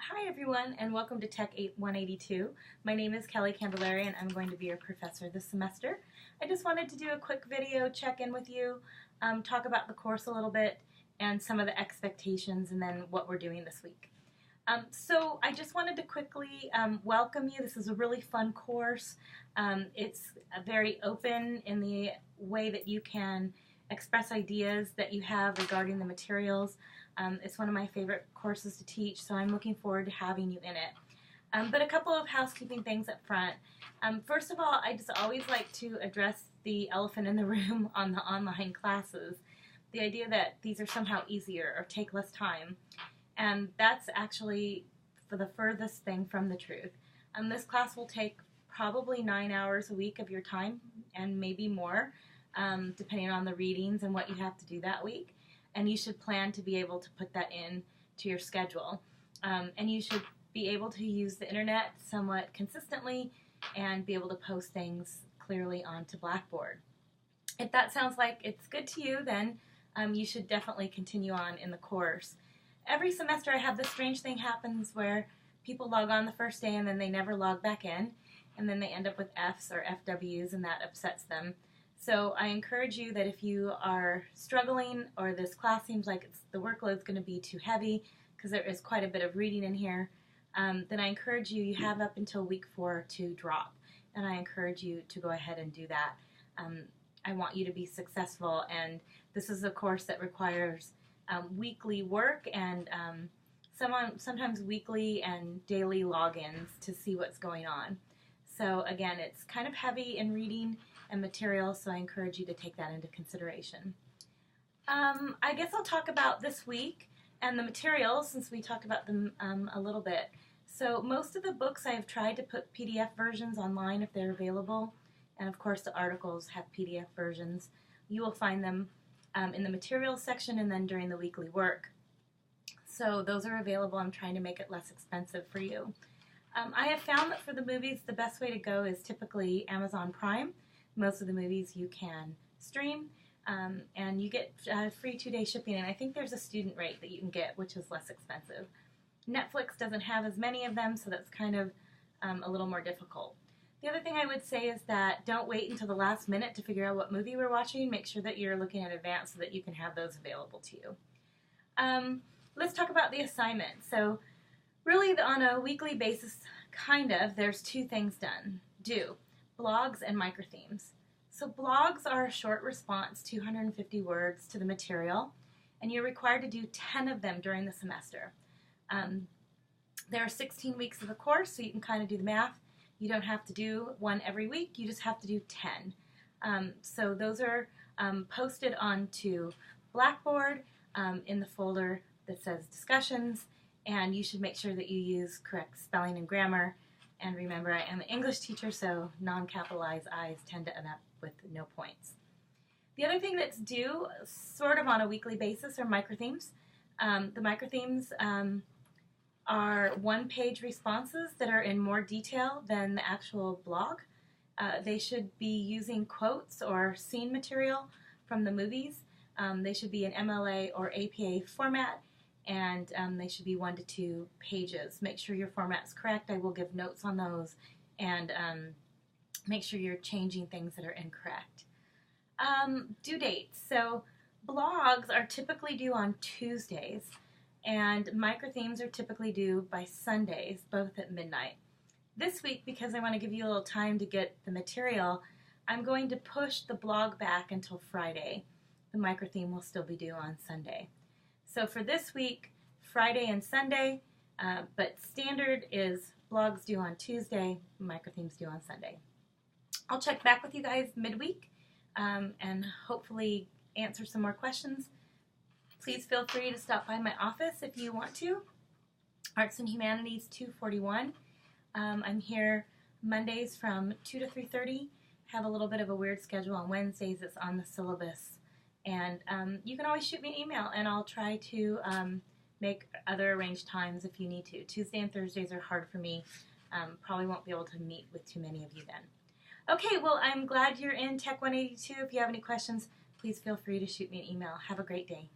Hi everyone and welcome to Tech 182. My name is Kelly Candelaria and I'm going to be your professor this semester. I just wanted to do a quick video check-in with you, talk about the course a little bit and some of the expectations and then what we're doing this week. So I just wanted to quickly welcome you. This is a really fun course. It's very open in the way that you can express ideas that you have regarding the materials. It's one of my favorite courses to teach, so I'm looking forward to having you in it. But a couple of housekeeping things up front. First of all, I just always like to address the elephant in the room on the online classes. The idea that these are somehow easier or take less time. And that's actually for the furthest thing from the truth. This class will take probably 9 hours a week of your time and maybe more, depending on the readings and what you have to do that week. And you should plan to be able to put that in to your schedule. And you should be able to use the internet somewhat consistently and be able to post things clearly onto Blackboard. If that sounds like it's good to you, then you should definitely continue on in the course. Every semester I have this strange thing happens where people log on the first day and then they never log back in, and then they end up with Fs or FWs and that upsets them. So I encourage you that if you are struggling or this class seems like the workload's going to be too heavy because there is quite a bit of reading in here, then I encourage you have up until week 4 to drop. And I encourage you to go ahead and do that. I want you to be successful, and this is a course that requires weekly work and sometimes weekly and daily logins to see what's going on. So again, it's kind of heavy in reading and material, so I encourage you to take that into consideration. I guess I'll talk about this week and the materials since we talked about them a little bit. So most of the books I have tried to put PDF versions online if they're available, and of course the articles have PDF versions. You will find them in the materials section and then during the weekly work. So those are available. I'm trying to make it less expensive for you. I have found that for the movies the best way to go is typically Amazon Prime. Most of the movies you can stream, and you get free 2-day shipping, and I think there's a student rate that you can get, which is less expensive. Netflix doesn't have as many of them, so that's kind of a little more difficult. The other thing I would say is that don't wait until the last minute to figure out what movie we're watching. Make sure that you're looking in advance so that you can have those available to you. Let's talk about the assignment. So really on a weekly basis, there's 2 things due. Blogs and microthemes. So blogs are a short response, 250 words to the material, and you're required to do 10 of them during the semester. There are 16 weeks of the course, so you can kind of do the math. You don't have to do one every week, you just have to do 10. So those are posted onto Blackboard in the folder that says discussions, and you should make sure that you use correct spelling and grammar. And remember, I am an English teacher, so non-capitalized I's tend to end up with no points. The other thing that's due, sort of on a weekly basis, are microthemes. The microthemes are 1-page responses that are in more detail than the actual blog. They should be using quotes or scene material from the movies. They should be in MLA or APA format, and they should be 1 to 2 pages. Make sure your format's correct. I will give notes on those, and make sure you're changing things that are incorrect. Due dates. So blogs are typically due on Tuesdays, and microthemes are typically due by Sundays, both at midnight. This week, because I want to give you a little time to get the material, I'm going to push the blog back until Friday. The microtheme will still be due on Sunday. So for this week, Friday and Sunday, but standard is blogs due on Tuesday, microthemes due on Sunday. I'll check back with you guys midweek and hopefully answer some more questions. Please feel free to stop by my office if you want to. Arts and Humanities 241. I'm here Mondays from 2 to 3:30. Have a little bit of a weird schedule on Wednesdays. It's on the syllabus. And you can always shoot me an email, and I'll try to make other arranged times if you need to. Tuesday and Thursdays are hard for me. Probably won't be able to meet with too many of you then. Okay, well, I'm glad you're in Tech 182. If you have any questions, please feel free to shoot me an email. Have a great day.